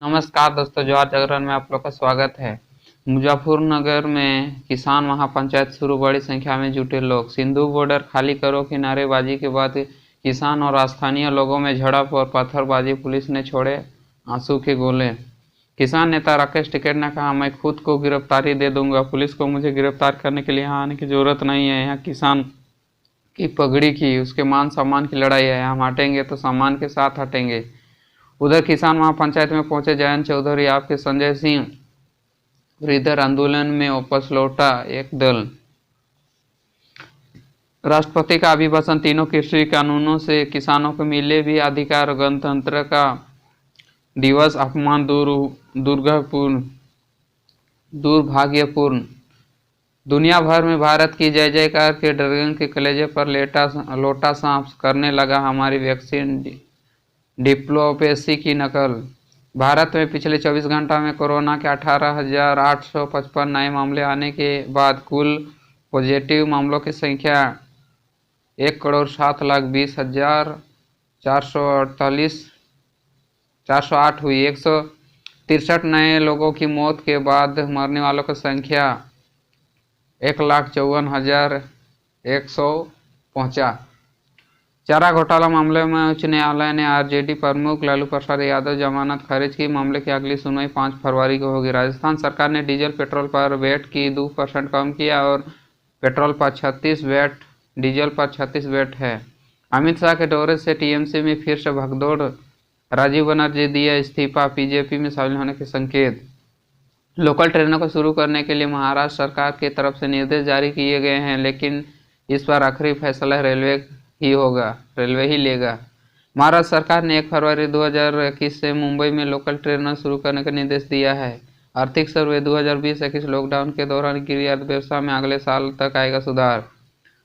नमस्कार दोस्तों, ज्वार जागरण में आप लोग का स्वागत है। मुजफ्फरनगर में किसान महापंचायत शुरू, बड़ी संख्या में जुटे लोग। सिंधु बॉर्डर खाली करो की नारेबाजी के बाद किसान और स्थानीय लोगों में झड़प और पत्थरबाजी, पुलिस ने छोड़े आंसू के गोले। किसान नेता राकेश टिकैत ने कहा, मैं खुद को गिरफ्तारी दे दूंगा, पुलिस को मुझे गिरफ्तार करने के लिए यहाँ आने की जरूरत नहीं है। यहाँ किसान की पगड़ी की, उसके मान सम्मान की लड़ाई है। हम हटेंगे तो सम्मान के साथ हटेंगे। उधर किसान महापंचायत में पहुंचे जयंत चौधरी, आपके संजय सिंह इधर आंदोलन में वापस लौटा एक दल। राष्ट्रपति का अभिभाषण, तीनों कृषि कानूनों से किसानों को मिले भी अधिकार। गणतंत्र का दिवस अपमान दुर्भाग्यपूर्ण। दुनिया भर में भारत की जय जयकार के ड्रैगन के कलेजे पर लोटा सांप करने लगा हमारी वैक्सीन डिप्लोमेसी की नकल। भारत में पिछले 24 घंटा में कोरोना के 18,855 नए मामले आने के बाद कुल पॉजिटिव मामलों की संख्या 1,07,20,408 हुई। 163 नए लोगों की मौत के बाद मरने वालों की संख्या 1,54,100 पहुंचा। चारा घोटाला मामले में उच्च न्यायालय ने आरजेडी प्रमुख लालू प्रसाद यादव जमानत खारिज की। मामले की अगली सुनवाई 5 फरवरी को होगी। राजस्थान सरकार ने डीजल पेट्रोल पर वैट की 2% कम किया और पेट्रोल पर 36 वैट, डीजल पर 36 वैट है। अमित शाह के दौरे से टीएमसी में फिर से भगदौड़, राजीव बनर्जी दिया इस्तीफा, बीजेपी में शामिल होने के संकेत। लोकल ट्रेनों को शुरू करने के लिए महाराष्ट्र सरकार की तरफ से निर्देश जारी किए गए हैं, लेकिन इस पर आखिरी फैसला रेलवे ही लेगा। महाराष्ट्र सरकार ने 1 फरवरी 2021 से मुंबई में लोकल ट्रेनें शुरू करने का निर्देश दिया है। आर्थिक सर्वे 2020-21 लॉकडाउन के दौरान गिरी अर्थव्यवस्था में अगले साल तक आएगा सुधार।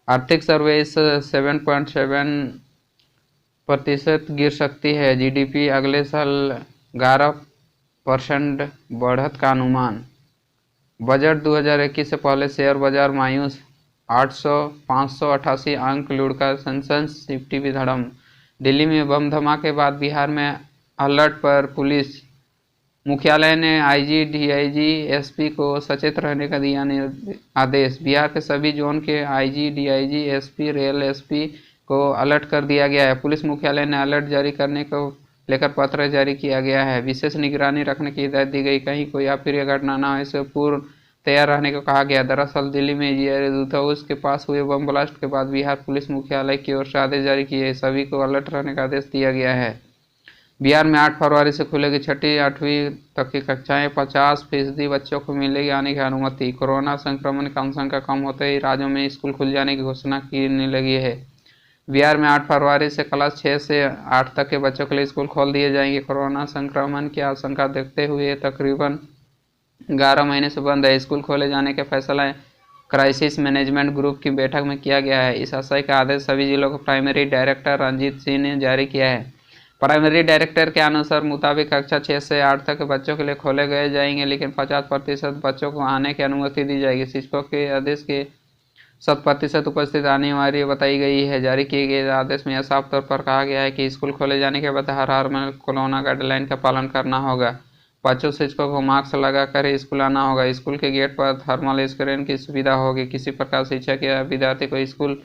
आर्थिक सर्वे इस 7.7% गिर सकती है। जीडीपी अगले साल 11% बढ़त का अनुमान। बजट 2021 से पहले शेयर बाजार मायूस, 588 अंक लुढ़का सेंसेक्स, निफ्टी भी धड़म। दिल्ली में बम धमाके के बाद बिहार में अलर्ट पर पुलिस मुख्यालय ने आईजी, डीआईजी, एसपी को सचेत रहने का दिया आदेश। बिहार के सभी जोन के IG, DIG, SP, rail SP को अलर्ट कर दिया गया है। पुलिस मुख्यालय ने अलर्ट जारी करने को लेकर पत्र जारी किया गया है। विशेष निगरानी रखने की हिदायत दी गई, कहीं कोई अप्रिय घटना न हो, इससे पूर्व तैयार रहने को कहा गया। दरअसल दिल्ली में इजरायली दूतावास के पास हुए बम ब्लास्ट के बाद बिहार पुलिस मुख्यालय की ओर से आदेश जारी किए, सभी को अलर्ट रहने का आदेश दिया गया है। बिहार में 8 फरवरी से खुलेगी 6ठी 8वीं तक की कक्षाएं। 50% बच्चों को मिलेगी आने की अनुमति। कोरोना संक्रमण की आशंका कम होते ही राज्यों में स्कूल खुल जाने की घोषणा करने लगी है। बिहार में 8 फरवरी से क्लास 6 से 8 तक के बच्चों के लिए स्कूल खोल दिए जाएंगे। कोरोना संक्रमण की आशंका देखते हुए तकरीबन 11 महीने से बंद है स्कूल खोले जाने का फैसला क्राइसिस मैनेजमेंट ग्रुप की बैठक में किया गया है। इस आशय का आदेश सभी जिलों के प्राइमरी डायरेक्टर रंजीत सिंह ने जारी किया है। प्राइमरी डायरेक्टर के अनुसार मुताबिक कक्षा 6 से 8 तक के बच्चों के लिए खोले गए जाएंगे, लेकिन 50% बच्चों को आने की अनुमति दी जाएगी। शिक्षकों के आदेश के 100% उपस्थित अनिवार्य बताई गई है। जारी किए गए आदेश में यह साफ तौर पर कहा गया है कि स्कूल खोले जाने के बाद हर हाल में कोरोना गाइडलाइन का पालन करना होगा। बच्चों शिक्षकों को मास्क लगाकर ही स्कूल आना होगा। स्कूल के गेट पर थर्मल स्क्रीन की सुविधा होगी। किसी प्रकार शिक्षक या विद्यार्थी को स्कूल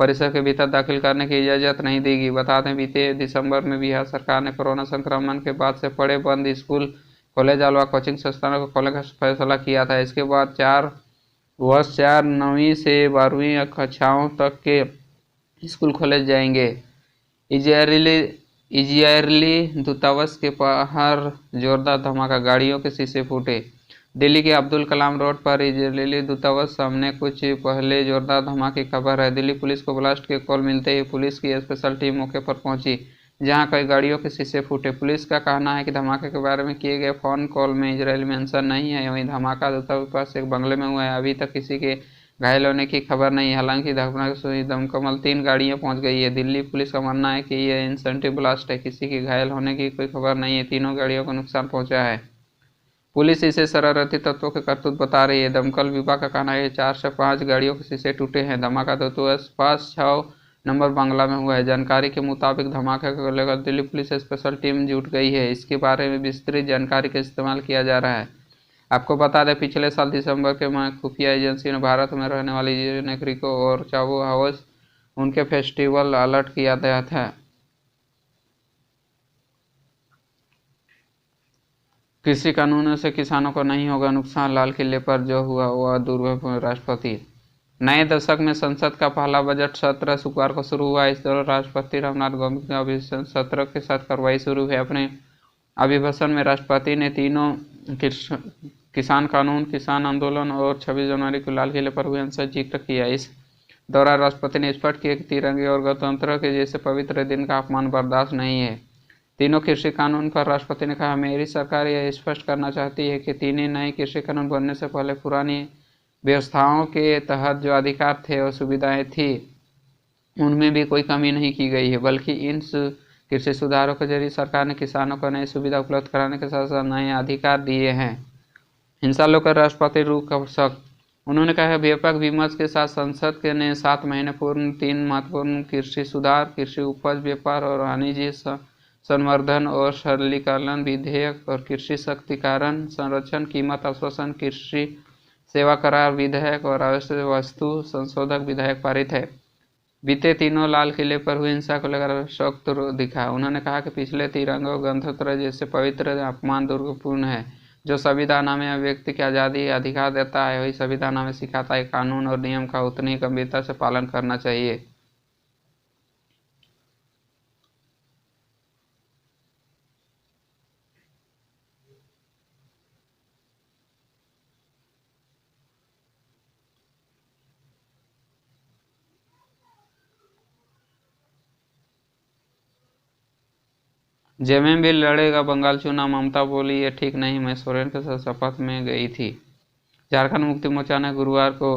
परिसर के भीतर दाखिल करने की इजाजत नहीं देगी। बता दें, बीते दिसंबर में बिहार सरकार ने कोरोना संक्रमण के बाद से पड़े बंद स्कूल, कॉलेज व कोचिंग संस्थानों को खोलने का फैसला किया था। इसके बाद 9वीं से 12वीं कक्षाओं तक के स्कूल खोले जाएंगे। इजरायली दूतावास के बाहर जोरदार धमाका, गाड़ियों के शीशे फूटे। दिल्ली के अब्दुल कलाम रोड पर इजरायली दूतावास सामने कुछ पहले जोरदार धमाके की खबर है। दिल्ली पुलिस को ब्लास्ट के कॉल मिलते ही पुलिस की स्पेशल टीम मौके पर पहुंची, जहां कई गाड़ियों के शीशे फूटे। पुलिस का कहना है कि धमाके के बारे में किए गए फोन कॉल में इजरायल मेंशन नहीं है। वहीं धमाका दूतावास के पास एक बंगले में हुआ है। अभी तक किसी के घायल होने की खबर नहीं है। हालांकि धमाके से दमकल 3 गाड़ियां पहुंच गई है। दिल्ली पुलिस का मानना है कि यह इंसेंटिव ब्लास्ट है। किसी के घायल होने की कोई खबर नहीं है। तीनों गाड़ियों को नुकसान पहुंचा है। पुलिस इसे शरारती तत्वों के करतूत बता रही है। दमकल विभाग का कहना है कि 4 से 5 गाड़ियों के शीशे टूटे हैं। धमाका दूतावास पास 6 नंबर बांग्ला में हुआ है। जानकारी के मुताबिक धमाके को लेकर दिल्ली पुलिस स्पेशल टीम जुट गई है। इसके बारे में विस्तृत जानकारी का इस्तेमाल किया जा रहा है। आपको बता दें, पिछले साल दिसंबर के माह खुफिया एजेंसी ने भारत में रहने वाली नागरिकों और चाबू हाउस उनके फेस्टिवल अलर्ट किया गया था। कृषि कानूनों से किसानों को नहीं होगा नुकसान, लाल किले पर जो हुआ वह दुर्व्यवहार। राष्ट्रपति नए दशक में संसद का पहला बजट सत्र शुक्रवार को शुरू हुआ। इस दौरान राष्ट्रपति रामनाथ कोविंद के अभिभाषण सत्र के साथ कार्रवाई शुरू हुई। अपने अभिभाषण में राष्ट्रपति ने तीनों किसान कानून, किसान आंदोलन और 26 जनवरी को लाल किले पर हुए हिंसा जिक्र किया। इस दौरान राष्ट्रपति ने स्पष्ट किया कि तिरंगे और गणतंत्र के जैसे पवित्र दिन का अपमान बर्दाश्त नहीं है। तीनों कृषि कानून पर राष्ट्रपति ने कहा, मेरी सरकार यह स्पष्ट करना चाहती है कि तीनों नए कृषि कानून बनने से पहले पुरानी व्यवस्थाओं के तहत जो अधिकार थे और सुविधाएं थी उनमें भी कोई कमी नहीं की गई है, बल्कि इन कृषि सुधारों के जरिए सरकार ने किसानों को नई सुविधा उपलब्ध कराने के साथ साथ नए अधिकार दिए हैं। हिंसा लेकर राष्ट्रपति रूप का सख्त। उन्होंने कहा, व्यापक विमर्श के साथ संसद के ने 7 महीने पूर्व 3 महत्वपूर्ण कृषि सुधार, कृषि उपज व्यापार और वाणिज्य संवर्धन और सरलीकरण विधेयक और कृषि शक्तिकरण संरक्षण, कीमत आश्वासन, कृषि सेवा करार विधेयक और आवश्यक वस्तु संशोधक विधेयक पारित है। बीते दिनों लाल किले पर हुई हिंसा को लेकर सख्त दिखा। उन्होंने कहा कि पिछले तिरंगे और गणतंत्र जैसे पवित्र अपमान दुर्भाग्यपूर्ण है। जो संविधान हमें व्यक्ति की आज़ादी अधिकार देता है, वही संविधान हमें सिखाता है कानून और नियम का उतनी गंभीरता से पालन करना चाहिए। जेएमएम भी लड़ेगा बंगाल चुनाव, ममता बोली ये ठीक नहीं, मैं सोरेन के साथ शपथ में गई थी। झारखंड मुक्ति मोर्चा ने गुरुवार को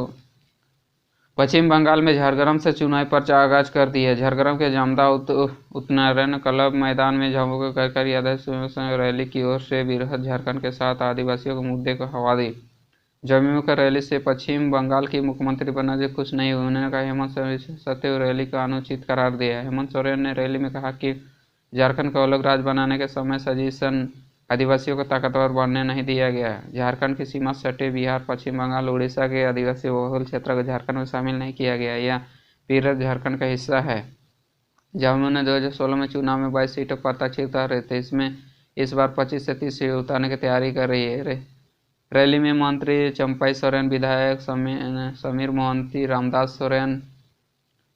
पश्चिम बंगाल में झारग्राम से चुनावी पर्चा आगाज कर दी है। झारग्राम के जामदा उत्तनारायण क्लब मैदान में झामुमो के कार्यकारी अध्यक्ष रैली की ओर से बृहद झारखंड के साथ आदिवासियों के मुद्दे को हवा दी। जमुई के रैली से पश्चिम बंगाल की मुख्यमंत्री बनर्जी खुश नहीं हुई। उन्होंने कहा, हेमंत सोरेन सत्य रैली को अनुचित करार दिया। हेमंत सोरेन ने रैली में कहा कि झारखंड को अलग राज्य बनाने के समय सजीशन आदिवासियों को ताकतवर बनने नहीं दिया गया। झारखंड की सीमा से सटे बिहार, पश्चिम बंगाल, उड़ीसा के आदिवासी बहुल क्षेत्र को झारखंड में शामिल नहीं किया गया। यह पीड़ित झारखंड का हिस्सा है। जमुई ने 2016 में चुनाव में 22 सीटों पर प्रत्याशी उतार रहे थे। इसमें इस बार 25 से 30 सीट उतारने की तैयारी कर रही है। रैली में मंत्री चंपाई सोरेन, विधायक समीर मोहंती, रामदास सोरेन,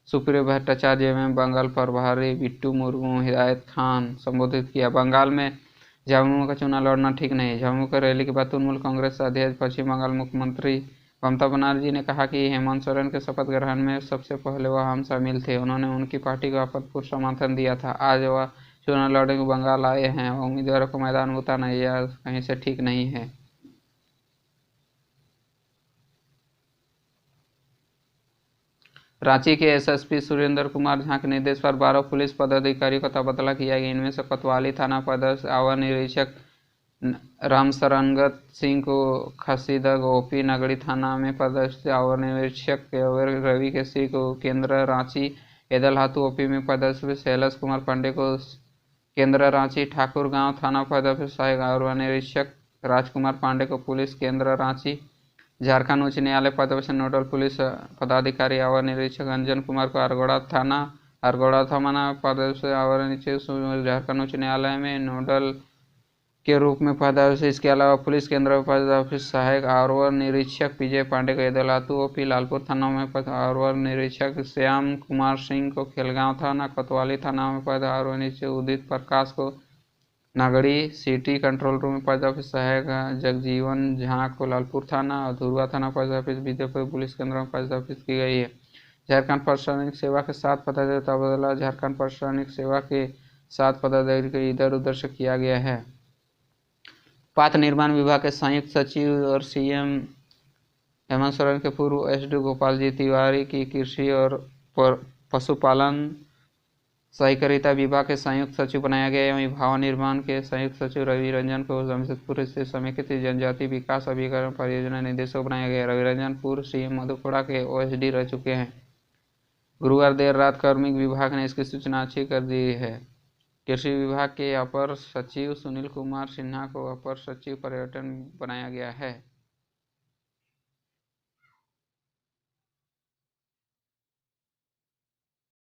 सुप्रियो भट्टाचार्य में बंगाल प्रभारी बिट्टू मुर्मू, हिदायत खान संबोधित किया। बंगाल में झामुमो का चुनाव लड़ना ठीक नहीं। झामुमो की रैली के बाद तृणमूल कांग्रेस अध्यक्ष पश्चिम बंगाल मुख्यमंत्री ममता बनर्जी ने कहा कि हेमंत सोरेन के शपथ ग्रहण में सबसे पहले वह हम शामिल थे। उन्होंने उनकी पार्टी को अभूतपूर्व समर्थन दिया था। आज वह चुनाव लड़ने को बंगाल आए हैं। उम्मीदवारों को मैदान में उतारना यह कहीं से ठीक नहीं है। रांची के एसएसपी सुरेंद्र कुमार झा के निर्देश पर 12 पुलिस पदाधिकारियों का तबादला किया गया। इनमें से कोतवाली थाना पदस्थ अवर निरीक्षक रामसरंगत सिंह को खसीदा, गोपी नगरी थाना में पदस्थ अवर निरीक्षक रवि केसरी को केंद्र रांची, एदलहातू ओपी में पदस्थ शैलेश कुमार पांडे को केंद्र रांची, ठाकुरगांव थाना पदस्थ सहायक अवर निरीक्षक राजकुमार पांडे को पुलिस केंद्र रांची, झारखंड उच्च न्यायालय पदस्थ नोडल पुलिस पदाधिकारी अवर निरीक्षक अंजन कुमार को अरगोड़ा थाना पदस्थ अवर निरीक्षक झारखंड उच्च न्यायालय में नोडल के रूप में पदस्थ। इसके अलावा पुलिस केंद्र पदस्थ सहायक अवर निरीक्षक विजय पांडे को एदलहातू ओपी, लालपुर थाना में अवर निरीक्षक श्याम कुमार सिंह को खेलगांव थाना, कोतवाली थाना में पदस्थ अवर निरीक्षक उदित प्रकाश को नगड़ी सिटी कंट्रोल रूम में पदस्थ सहायक जगजीवन झा को लालपुर थाना और धुरवा थाना पदस्थ विद्यापुर पुलिस केंद्र में पदस्थ की गई है। झारखंड प्रशासनिक सेवा के 7 पदाधिकारी का तबादला झारखंड प्रशासनिक सेवा के 7 पदाधिकारी को इधर उधर से किया गया है। पथ निर्माण विभाग के संयुक्त सचिव और सीएम हेमंत सोरेन के पूर्व एसडी गोपाल जी तिवारी की कृषि और पशुपालन सहकारिता विभाग के संयुक्त सचिव बनाया गया। वहीं भवन निर्माण के संयुक्त सचिव रवि रंजन को जमशेदपुर स्थित समेकित जनजाति विकास अभिकरण परियोजना निदेशक बनाया गया। रवि रंजन पूर्व सीएम मधुपुरा के ओएसडी रह चुके हैं। गुरुवार देर रात कार्मिक विभाग ने इसकी सूचना अच्छी कर दी है। कृषि विभाग के अपर सचिव सुनील कुमार सिन्हा को अपर सचिव पर्यटन बनाया गया है।